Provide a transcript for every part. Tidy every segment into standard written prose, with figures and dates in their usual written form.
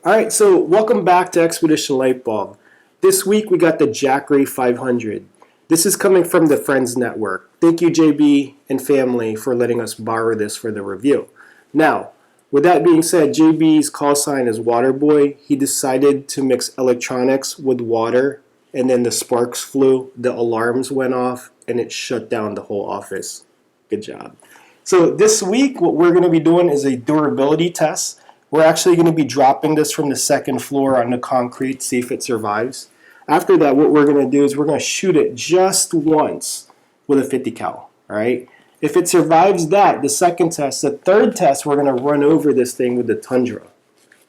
Alright, so welcome back to Expedition Lightbulb. This week we got the Jackery 500. This is coming from the Friends Network. Thank you JB and family for letting us borrow this for the review. Now, with that being said, JB's call sign is Waterboy. He decided to mix electronics with water, and then the sparks flew, the alarms went off, and it shut down the whole office. Good job. So this week what we're going to be doing is a durability test. We're actually going to be dropping this from the second floor on the concrete, see if it survives. After that, what we're going to do is we're going to shoot it just once with a 50 cal. All right. If it survives that, the second test, the third test, we're going to run over this thing with the Tundra.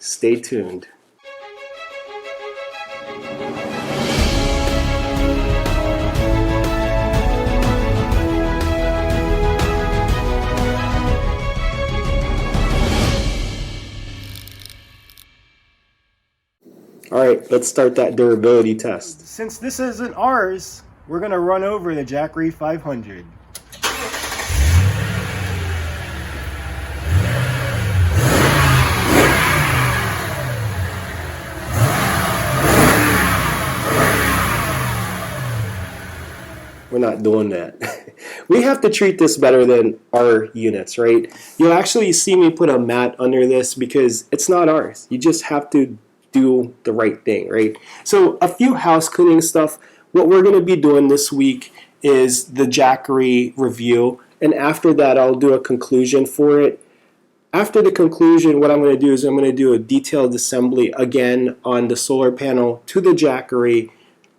Stay tuned. Alright, let's start that durability test. Since this isn't ours, we're going to run over the Jackery 500. We're not doing that. We have to treat this better than our units, right? You'll actually see me put a mat under this because it's not ours. You just have to do the right thing, right? So a few house cleaning stuff. What we're going to be doing this week is the Jackery review, and after that I'll do a conclusion for it. After the conclusion, what I'm going to do is I'm going to do a detailed assembly again on the solar panel, to the Jackery,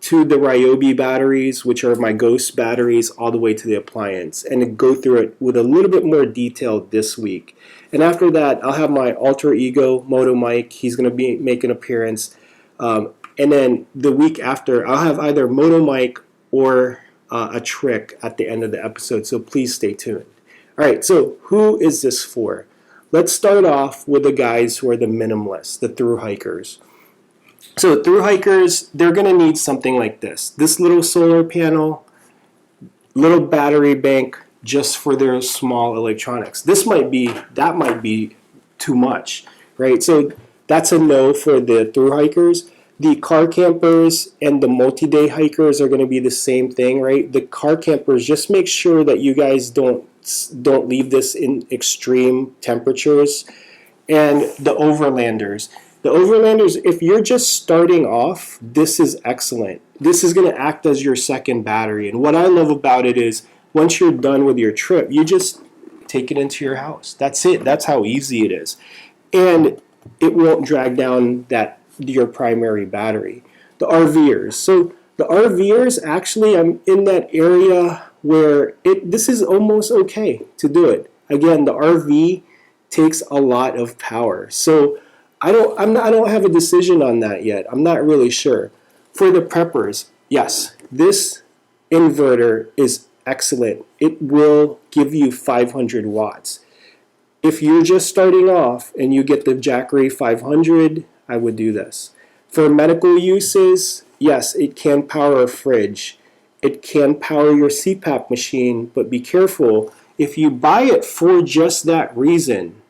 to the Ryobi batteries, which are my ghost batteries, all the way to the appliance, and go through it with a little bit more detail this week. And after that, I'll have my alter ego, Moto Mike. He's going to make an appearance. And then the week after, I'll have either Moto Mike or a trick at the end of the episode, so please stay tuned. All right, so who is this for? Let's start off with the guys who are the minimalists, the thru hikers. So thru hikers, they're going to need something like this. This little solar panel, little battery bank, just for their small electronics. That might be too much, right? So that's a no for the thru hikers. The car campers and the multi-day hikers are going to be the same thing, right? The car campers, just make sure that you guys don't leave this in extreme temperatures. And the overlanders. The overlanders, if you're just starting off, this is excellent. This is going to act as your second battery. And what I love about it is once you're done with your trip, you just take it into your house. That's it. That's how easy it is. And it won't drag down your primary battery. The RVers. So the RVers, actually, I'm in that area where this is almost okay to do it. Again, the RV takes a lot of power. So I don't have a decision on that yet. I'm not really sure. For the preppers, yes, this inverter is excellent. It will give you 500 watts. If you're just starting off and you get the Jackery 500, I would do this. For medical uses, yes, it can power a fridge. It can power your CPAP machine, but be careful. If you buy it for just that reason,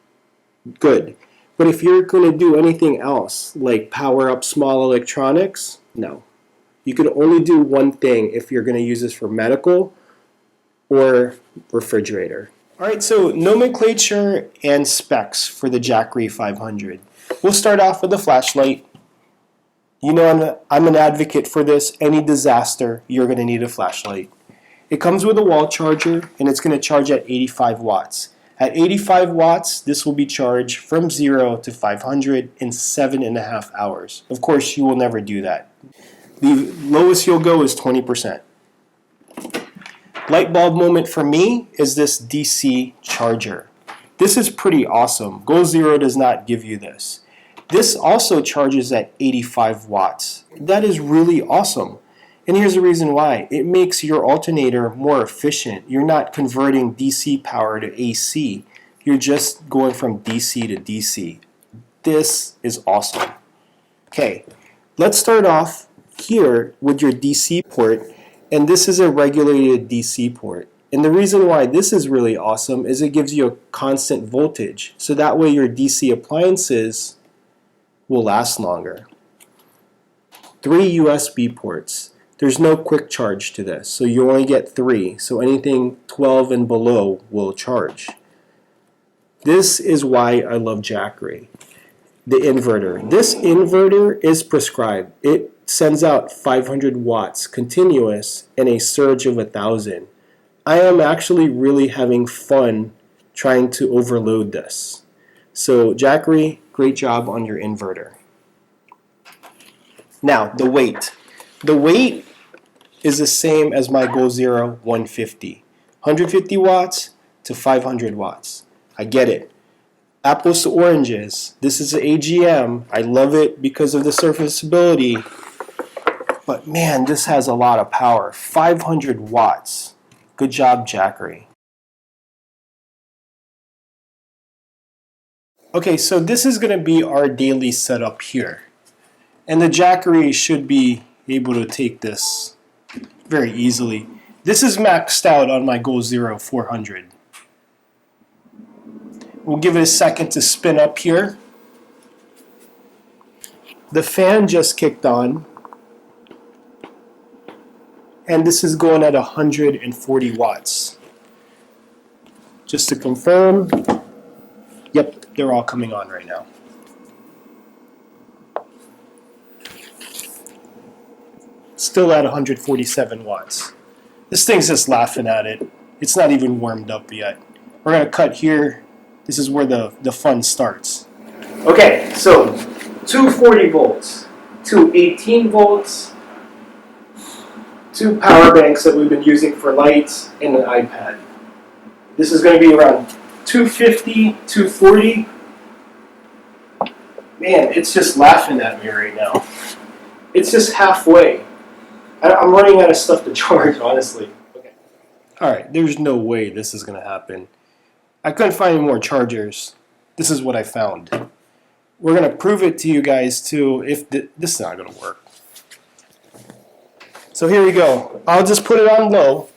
good. But if you're going to do anything else, like power up small electronics, no. You can only do one thing if you're going to use this for medical or refrigerator. All right, so nomenclature and specs for the Jackery 500. We'll start off with the flashlight. You know I'm an advocate for this. Any disaster, you're going to need a flashlight. It comes with a wall charger, and it's going to charge at 85 watts. At 85 watts, this will be charged from 0 to 500 in 7.5 hours. Of course, you will never do that. The lowest you'll go is 20%. Light bulb moment for me is this DC charger. This is pretty awesome. Go Zero does not give you this. This also charges at 85 watts. That is really awesome. And here's the reason why. It makes your alternator more efficient. You're not converting DC power to AC. You're just going from DC to DC. This is awesome. Okay, let's start off here with your DC port. And this is a regulated DC port. And the reason why this is really awesome is it gives you a constant voltage. So that way your DC appliances will last longer. 3 USB ports. There's no quick charge to this, so you only get 3. So anything 12 and below will charge. This is why I love Jackery. The inverter. This inverter is prescribed. It sends out 500 watts continuous and a surge of 1,000. I am actually really having fun trying to overload this. So Jackery, great job on your inverter. Now, the weight. The weight is the same as my Goal Zero 150. 150 watts to 500 watts. I get it. Apples to oranges. This is an AGM. I love it because of the serviceability. But man, this has a lot of power. 500 watts. Good job, Jackery. Okay, so this is going to be our daily setup here. And the Jackery should be able to take this very easily. This is maxed out on my Goal Zero 400. We'll give it a second to spin up here. The fan just kicked on. And this is going at 140 watts. Just to confirm, yep, they're all coming on right now. Still at 147 watts. This thing's just laughing at it. It's not even warmed up yet. We're going to cut here. This is where the fun starts. Okay, so 240 volts, 218 volts, 2 power banks that we've been using for lights, and an iPad. This is going to be around 250, 240. Man, it's just laughing at me right now. It's just halfway. I'm running out of stuff to charge, honestly. Okay. All right, there's no way this is going to happen. I couldn't find any more chargers. This is what I found. We're going to prove it to you guys, too, if this is not going to work. So here we go. I'll just put it on low.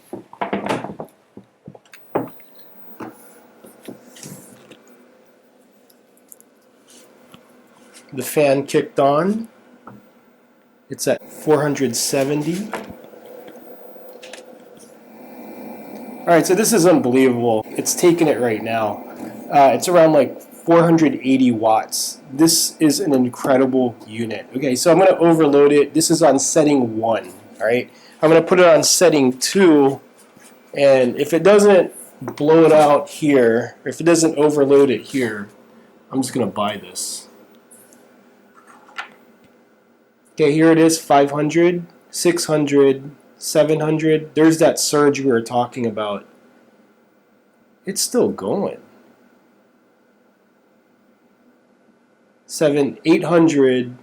The fan kicked on. It's at 470. All right, so this is unbelievable. It's taking it right now. It's around like 480 watts. This is an incredible unit. Okay, so I'm going to overload it. This is on setting 1. All right, I'm going to put it on setting 2. And if it doesn't blow it out here, or if it doesn't overload it here, I'm just going to buy this. Okay, here it is, 500, 600, 700. There's that surge we were talking about. It's still going. 800.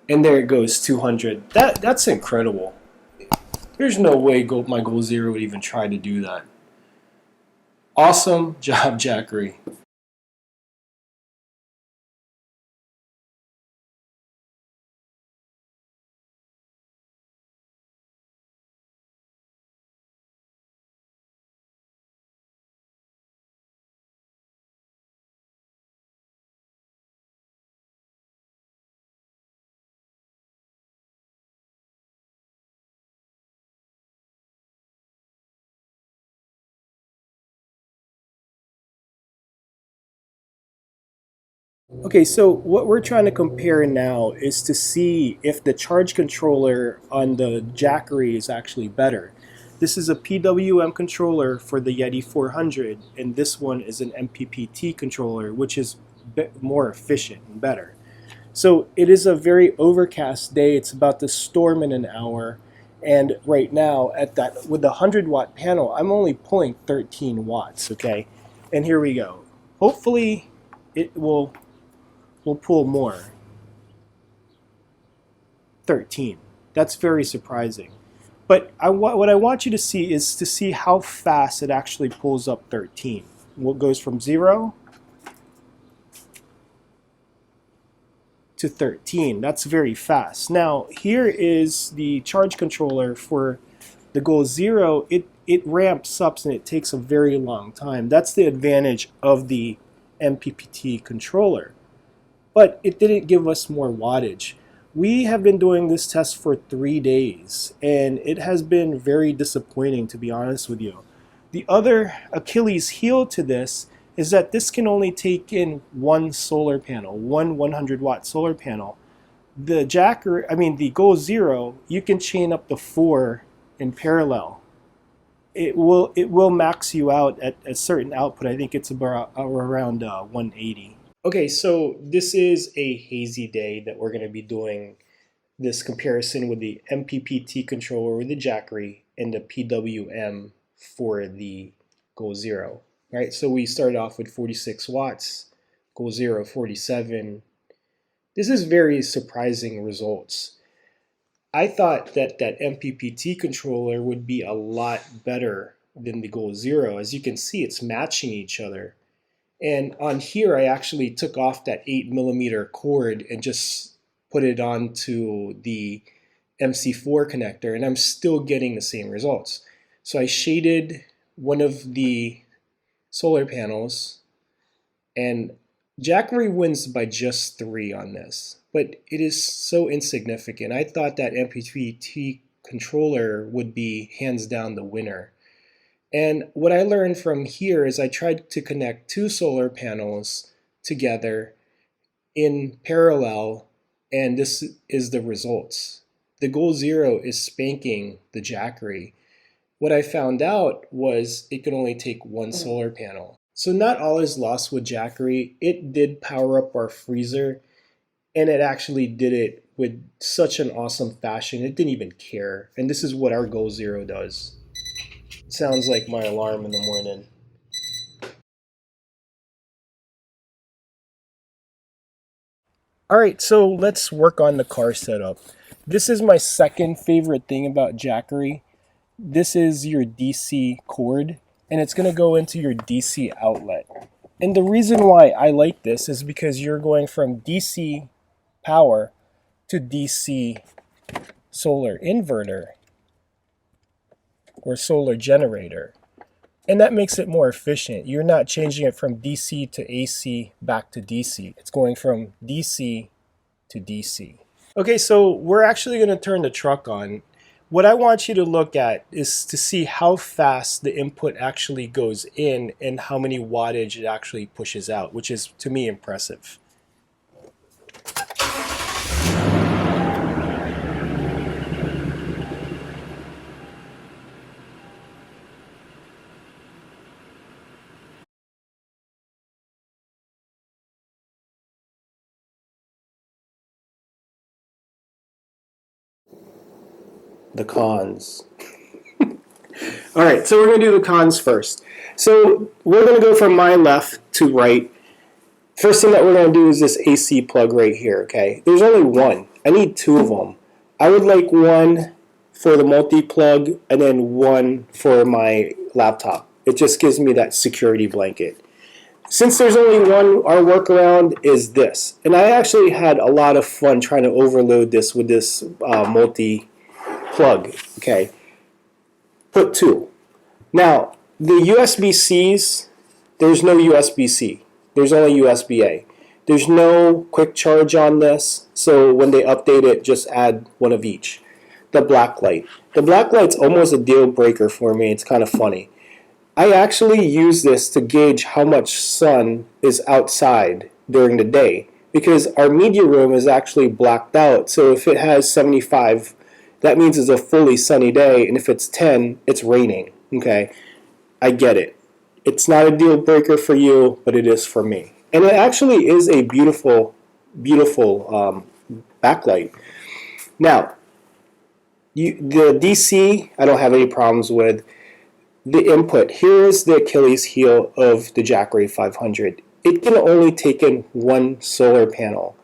And there it goes, 200. That's incredible. There's no way my Goal Zero would even try to do that. Awesome job, Jackery. Okay, so what we're trying to compare now is to see if the charge controller on the Jackery is actually better. This is a PWM controller for the Yeti 400, and this one is an MPPT controller, which is more efficient and better. So it is a very overcast day. It's about to storm in an hour, and right now with the 100-watt panel, I'm only pulling 13 watts. Okay, and here we go. Hopefully, it will pull more. 13. That's very surprising. But what I want you to see is to see how fast it actually pulls up 13. What goes from 0 to 13. That's very fast. Now, here is the charge controller for the Goal Zero. It ramps up and it takes a very long time. That's the advantage of the MPPT controller. but it didn't give us more wattage. We have been doing this test for 3 days, and it has been very disappointing, to be honest with you. The other Achilles heel to this is that this can only take in one solar panel, one 100-watt solar panel. The the Go Zero, you can chain up to 4 in parallel. It will max you out at a certain output. I think it's about around 180. Okay, so this is a hazy day that we're going to be doing this comparison with the MPPT controller with the Jackery and the PWM for the Go Zero. Right, so we started off with 46 watts, Go Zero 47. This is very surprising results. I thought that that MPPT controller would be a lot better than the Go Zero. As you can see, it's matching each other. And on here, I actually took off that 8mm cord and just put it onto the MC4 connector, and I'm still getting the same results. So I shaded one of the solar panels, and Jackery wins by just 3 on this, but it is so insignificant. I thought that MPPT controller would be hands down the winner. And what I learned from here is I tried to connect 2 solar panels together in parallel, and this is the results. The Go Zero is spanking the Jackery. What I found out was it could only take 1 solar panel. So not all is lost with Jackery. It did power up our freezer, and it actually did it with such an awesome fashion. It didn't even care. And this is what our Go Zero does. It sounds like my alarm in the morning. Alright, so let's work on the car setup. This is my second favorite thing about Jackery. This is your DC cord, and it's going to go into your DC outlet. And the reason why I like this is because you're going from DC power to DC solar inverter or solar generator. And that makes it more efficient. You're not changing it from DC to AC back to DC. It's going from DC to DC. Okay, so we're actually going to turn the truck on. What I want you to look at is to see how fast the input actually goes in and how many wattage it actually pushes out, which is, to me, impressive. The cons. All right, so we're going to do the cons first. So we're going to go from my left to right. First thing that we're going to do is this AC plug right here, okay? There's only one. I need 2 of them. I would like one for the multi-plug and then one for my laptop. It just gives me that security blanket. Since there's only one, our workaround is this. And I actually had a lot of fun trying to overload this with this multi-plug, okay? Put 2. Now, the USB-Cs, there's no USB-C. There's only USB-A. There's no quick charge on this, so when they update it, just add one of each. The black light. The black light's almost a deal breaker for me. It's kind of funny. I actually use this to gauge how much sun is outside during the day because our media room is actually blacked out. So if it has 75, that means it's a fully sunny day, and if it's 10, it's raining. Okay, I get it. It's not a deal breaker for you, but it is for me. And it actually is a beautiful, beautiful backlight. Now, the DC, I don't have any problems with. The input, here is the Achilles heel of the Jackery 500. It can only take in 1 solar panel.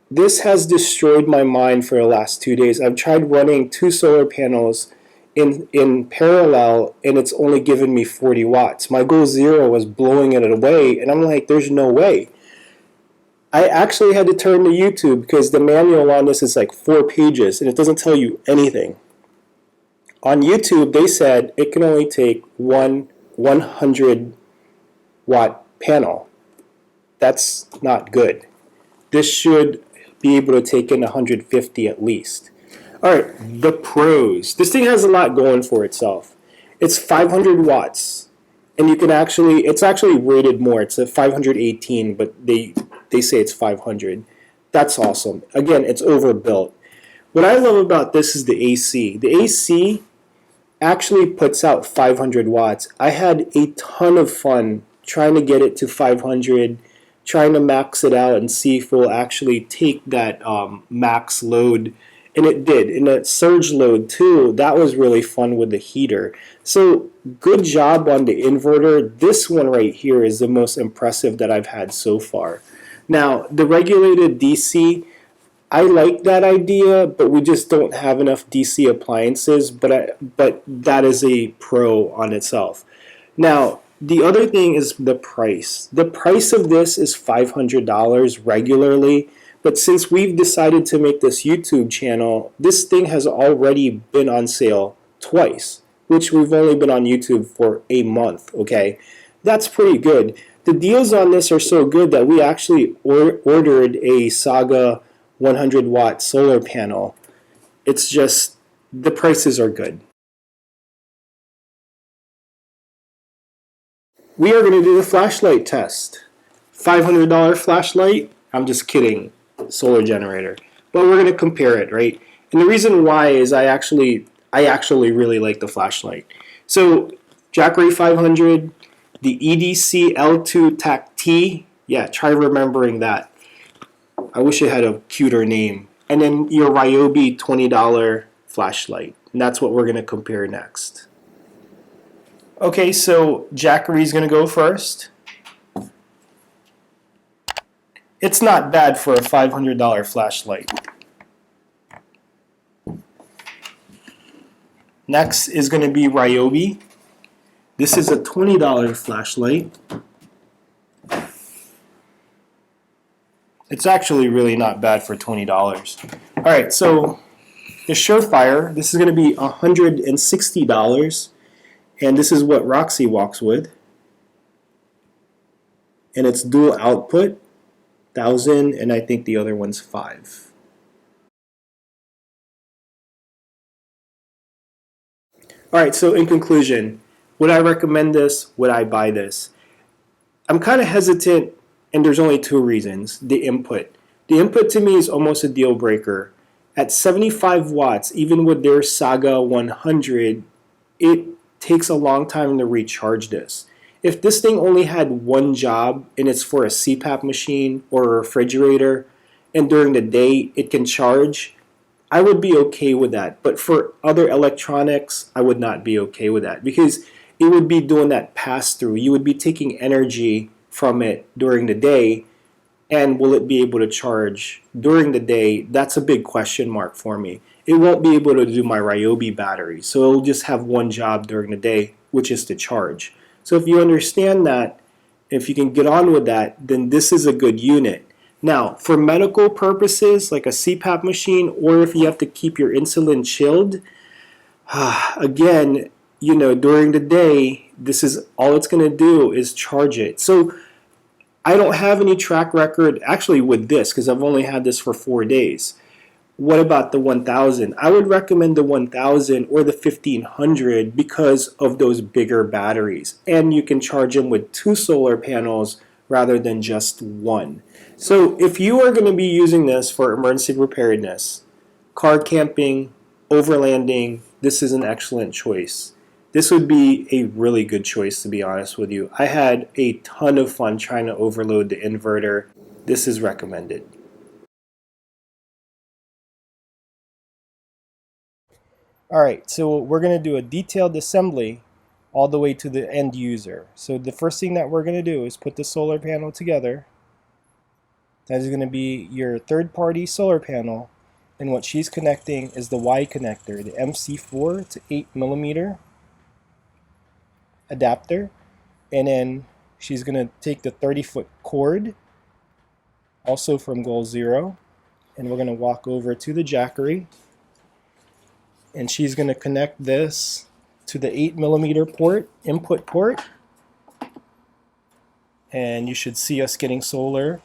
This has destroyed my mind for the last 2 days. I've tried running 2 solar panels in parallel, and it's only given me 40 watts. My Go Zero was blowing it away, and I'm like, there's no way. I actually had to turn to YouTube because the manual on this is like 4 pages, and it doesn't tell you anything. On YouTube, they said it can only take 1 100-watt panel. That's not good. this should be able to take in 150 at least. All right, the pros. This thing has a lot going for itself. It's 500 watts, and you can actually, it's actually rated more. It's a 518, but they say it's 500. That's awesome. Again, it's overbuilt. What I love about this is the AC. The AC actually puts out 500 watts. I had a ton of fun trying to get it to 500, trying to max it out and see if it will actually take that max load. And it did. And that surge load too, that was really fun with the heater. So good job on the inverter. This one right here is the most impressive that I've had so far. Now, the regulated DC, I like that idea, but we just don't have enough DC appliances. But that is a pro on itself. Now, the other thing is the price. The price of this is $500 regularly, but since we've decided to make this YouTube channel, this thing has already been on sale twice, which we've only been on YouTube for a month, okay? That's pretty good. The deals on this are so good that we actually ordered a Saga 100 watt solar panel. It's just, the prices are good. We are going to do the flashlight test. $500 flashlight? I'm just kidding. Solar generator. But we're going to compare it, right? And the reason why is I actually really like the flashlight. So Jackery 500, the EDC L2 TAC T. Yeah, try remembering that. I wish it had a cuter name. And then your Ryobi $20 flashlight. And that's what we're going to compare next. Okay, so Jackery's going to go first. It's not bad for a $500 flashlight. Next is going to be Ryobi. This is a $20 flashlight. It's actually really not bad for $20. Alright, so the Surefire, this is going to be $160. And this is what Roxy walks with. And it's dual output, 1,000, and I think the other one's 5. Alright, so in conclusion, would I recommend this? Would I buy this? I'm kind of hesitant, and there's only 2 reasons. The input. The input to me is almost a deal breaker. At 75 watts, even with their Saga 100, it takes a long time to recharge this. If this thing only had one job and it's for a CPAP machine or a refrigerator and during the day it can charge, I would be okay with that. But for other electronics, I would not be okay with that because it would be doing that pass-through. You would be taking energy from it during the day, and will it be able to charge during the day? That's a big question mark for me. It won't be able to do my Ryobi battery, so it'll just have one job during the day, which is to charge. So if you understand that, if you can get on with that, then this is a good unit. Now, for medical purposes, like a CPAP machine, or if you have to keep your insulin chilled, again, during the day, this is all it's going to do is charge it. So I don't have any track record actually with this because I've only had this for 4 days. What about the 1000? I would recommend the 1000 or the 1500 because of those bigger batteries. And you can charge them with 2 solar panels rather than just 1. So if you are going to be using this for emergency preparedness, car camping, overlanding, this is an excellent choice. This would be a really good choice, to be honest with you. I had a ton of fun trying to overload the inverter. This is recommended. Alright, so we're going to do a detailed assembly all the way to the end user. So the first thing that we're going to do is put the solar panel together. That is going to be your third-party solar panel, and what she's connecting is the Y connector, the MC4 to 8mm adapter, and then she's going to take the 30-foot cord, also from Goal Zero, and we're going to walk over to the Jackery, and she's going to connect this to the 8mm port, input port, and you should see us getting solar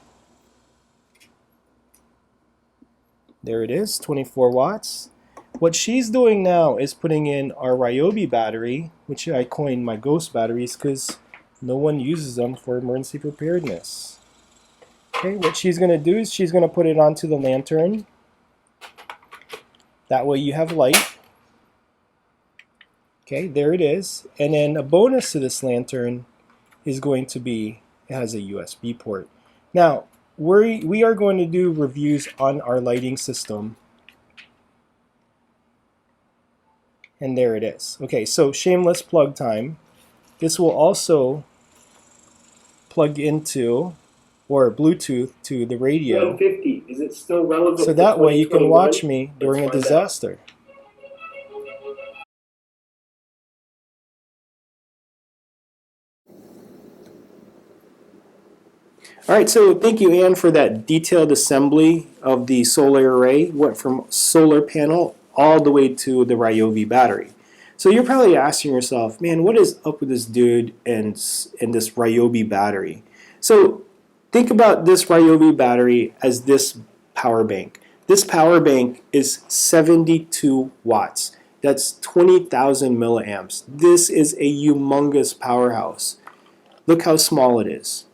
There it is, 24 watts. What she's doing now is putting in our Ryobi battery, which I coined my ghost batteries because no one uses them for emergency preparedness. Okay, what she's going to do is she's going to put it onto the lantern. That way you have light. Okay, there it is. And then a bonus to this lantern is going to be, it has a USB port. Now, we are going to do reviews on our lighting system. And there it is. Okay, so shameless plug time. This will also plug into or Bluetooth to the radio. 150. Is it still relevant? So that way you can watch me during a disaster. All right, so thank you, Ann, for that detailed assembly of the solar array. Went from solar panel all the way to the Ryobi battery. So you're probably asking yourself, man, what is up with this dude and this Ryobi battery? So think about this Ryobi battery as this power bank. This power bank is 72 watts. That's 20,000 milliamps. This is a humongous powerhouse. Look how small it is.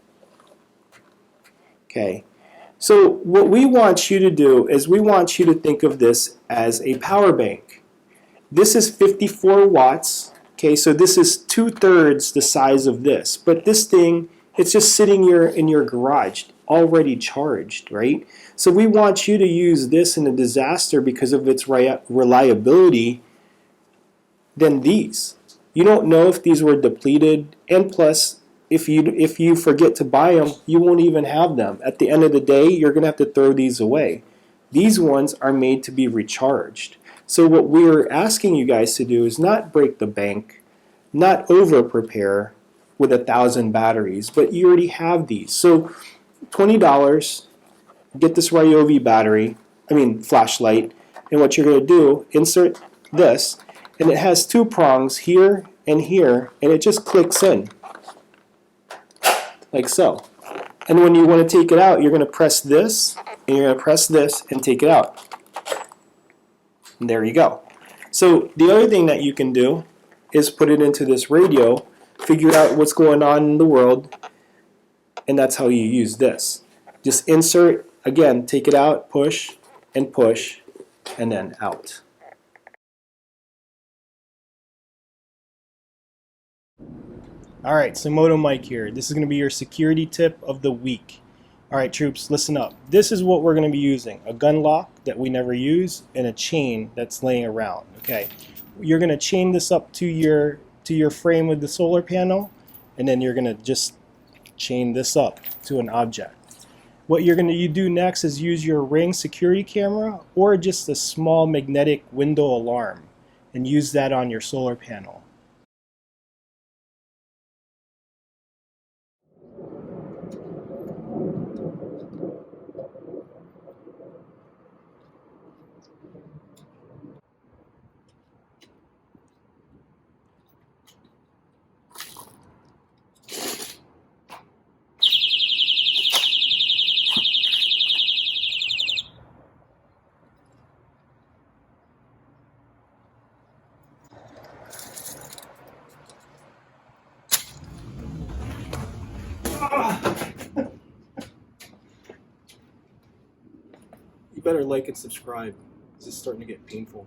Okay, so what we want you to do is we want you to think of this as a power bank. This is 54 watts. Okay, so this is 2/3 the size of this. But this thing, it's just sitting here in your garage, already charged, right? So we want you to use this in a disaster because of its reliability than these. You don't know if these were depleted, and plus, if you forget to buy them, you won't even have them. At the end of the day, you're going to have to throw these away. These ones are made to be recharged. So what we're asking you guys to do is not break the bank, not over prepare with 1,000 batteries, but you already have these. So $20, get this Ryobi battery, flashlight, and what you're going to do, insert this, and it has two prongs here, and it just clicks in, like so. And when you want to take it out, you're going to press this, and you're going to press this, and take it out. And there you go. So the other thing that you can do is put it into this radio, figure out what's going on in the world, and that's how you use this. Just insert, again, take it out, push, and then out. Alright, so Moto Mike here. This is going to be your security tip of the week. Alright troops, listen up. This is what we're going to be using. A gun lock that we never use and a chain that's laying around. Okay, you're going to chain this up to your frame with the solar panel, and then you're going to just chain this up to an object. What you're going to do next is use your Ring security camera or just a small magnetic window alarm and use that on your solar panel. You better like and subscribe because it's starting to get painful.